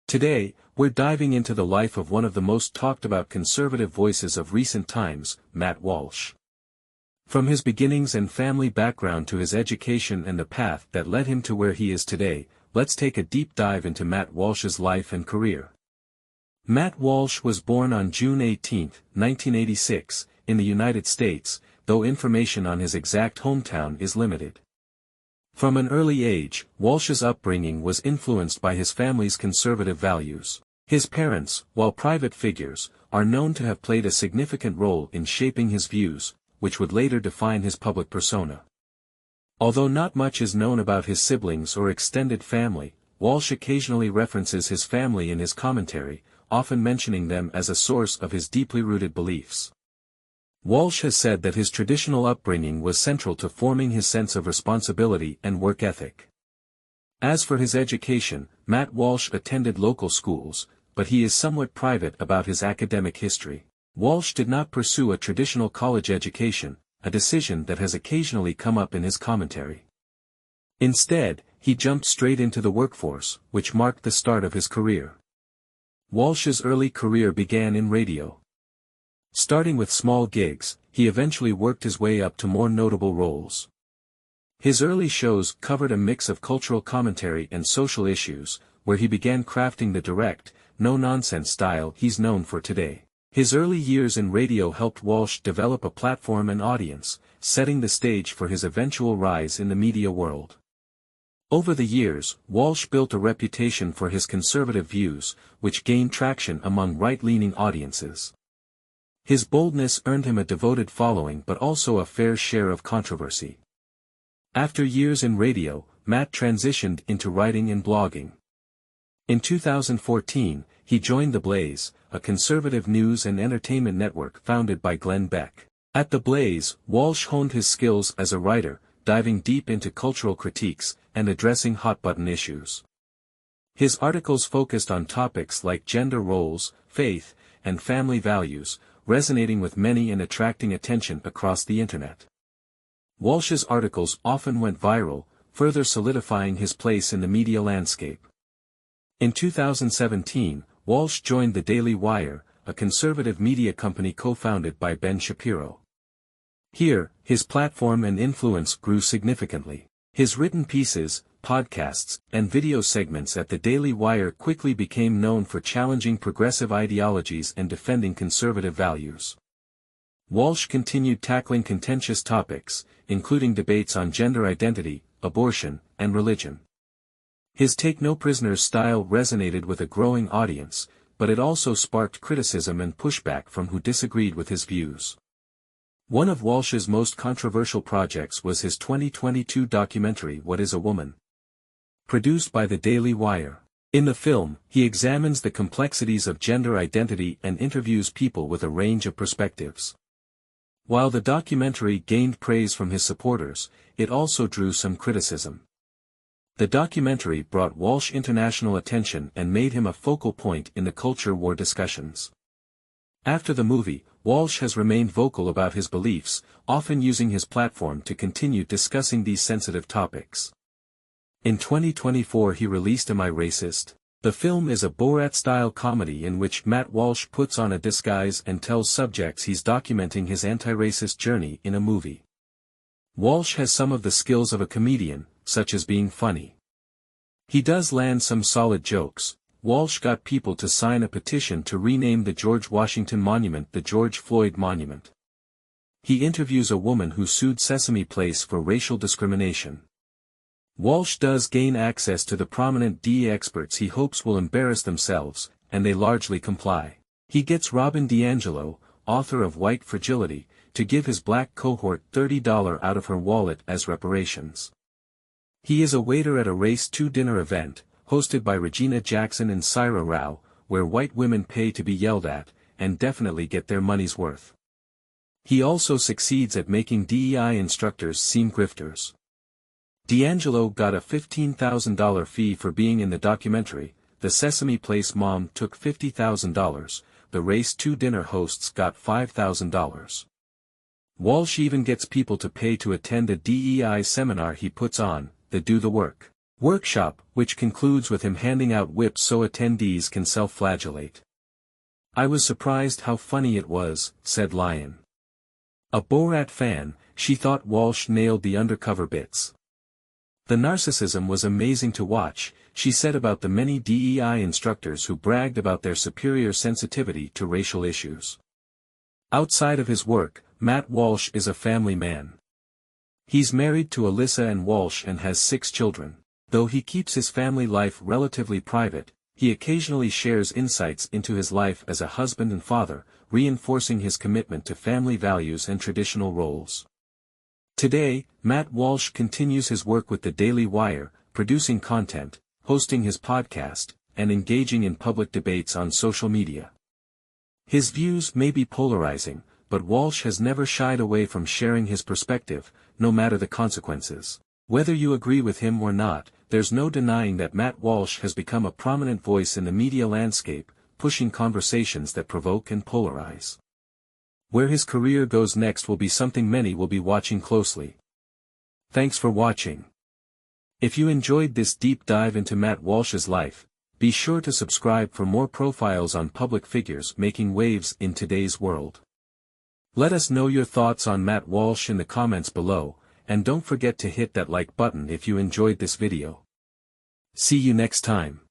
Today, we're diving into the life of one of the most talked about conservative voices of recent times, Matt Walsh. From his beginnings and family background to his education and the path that led him to where he is today, let's take a deep dive into Matt Walsh's life and career. Matt Walsh was born on June 18, 1986, in the United States, though information on his exact hometown is limited. From an early age, Walsh's upbringing was influenced by his family's conservative values. His parents, while private figures, are known to have played a significant role in shaping his views, which would later define his public persona. Although not much is known about his siblings or extended family, Walsh occasionally references his family in his commentary, often mentioning them as a source of his deeply rooted beliefs. Walsh has said that his traditional upbringing was central to forming his sense of responsibility and work ethic. As for his education, Matt Walsh attended local schools, but he is somewhat private about his academic history. Walsh did not pursue a traditional college education, a decision that has occasionally come up in his commentary. Instead, he jumped straight into the workforce, which marked the start of his career. Walsh's early career began in radio. Starting with small gigs, he eventually worked his way up to more notable roles. His early shows covered a mix of cultural commentary and social issues, where he began crafting the direct, no-nonsense style he's known for today. His early years in radio helped Walsh develop a platform and audience, setting the stage for his eventual rise in the media world. Over the years, Walsh built a reputation for his conservative views, which gained traction among right-leaning audiences. His boldness earned him a devoted following but also a fair share of controversy. After years in radio, Matt transitioned into writing and blogging. In 2014, he joined The Blaze, a conservative news and entertainment network founded by Glenn Beck. At The Blaze, Walsh honed his skills as a writer, diving deep into cultural critiques and addressing hot-button issues. His articles focused on topics like gender roles, faith, and family values, resonating with many and attracting attention across the internet. Walsh's articles often went viral, further solidifying his place in the media landscape. In 2017, Walsh joined the Daily Wire, a conservative media company co-founded by Ben Shapiro. Here, his platform and influence grew significantly. His written pieces, podcasts, and video segments at the Daily Wire quickly became known for challenging progressive ideologies and defending conservative values. Walsh continued tackling contentious topics, including debates on gender identity, abortion, and religion. His take-no-prisoners style resonated with a growing audience, but it also sparked criticism and pushback from who disagreed with his views. One of Walsh's most controversial projects was his 2022 documentary What is a Woman? Produced by the Daily Wire. In the film, he examines the complexities of gender identity and interviews people with a range of perspectives. While the documentary gained praise from his supporters, it also drew some criticism. The documentary brought Walsh international attention and made him a focal point in the culture war discussions. After the movie, Walsh has remained vocal about his beliefs, often using his platform to continue discussing these sensitive topics. In 2024 he released Am I Racist? The film is a Borat-style comedy in which Matt Walsh puts on a disguise and tells subjects he's documenting his anti-racist journey in a movie. Walsh has some of the skills of a comedian, such as being funny. He does land some solid jokes. Walsh got people to sign a petition to rename the George Washington Monument the George Floyd Monument. He interviews a woman who sued Sesame Place for racial discrimination. Walsh does gain access to the prominent DE experts he hopes will embarrass themselves, and they largely comply. He gets Robin DiAngelo, author of White Fragility, to give his black cohort $30 out of her wallet as reparations. He is a waiter at a Race 2 dinner event, hosted by Regina Jackson and Saira Rao, where white women pay to be yelled at, and definitely get their money's worth. He also succeeds at making DEI instructors seem grifters. DiAngelo got a $15,000 fee for being in the documentary, the Sesame Place mom took $50,000, the Race 2 dinner hosts got $5,000. Walsh even gets people to pay to attend a DEI seminar he puts on, the Do the Work. Workshop, which concludes with him handing out whips so attendees can self-flagellate. "I was surprised how funny it was," said Lyon. A Borat fan, she thought Walsh nailed the undercover bits. "The narcissism was amazing to watch," she said about the many DEI instructors who bragged about their superior sensitivity to racial issues. Outside of his work, Matt Walsh is a family man. He's married to Alyssa Ann Walsh and has 6 children. Though he keeps his family life relatively private, he occasionally shares insights into his life as a husband and father, reinforcing his commitment to family values and traditional roles. Today, Matt Walsh continues his work with the Daily Wire, producing content, hosting his podcast, and engaging in public debates on social media. His views may be polarizing, but Walsh has never shied away from sharing his perspective, no matter the consequences. Whether you agree with him or not, there's no denying that Matt Walsh has become a prominent voice in the media landscape, pushing conversations that provoke and polarize. Where his career goes next will be something many will be watching closely. Thanks for watching. If you enjoyed this deep dive into Matt Walsh's life, be sure to subscribe for more profiles on public figures making waves in today's world. Let us know your thoughts on Matt Walsh in the comments below, and don't forget to hit that like button if you enjoyed this video. See you next time.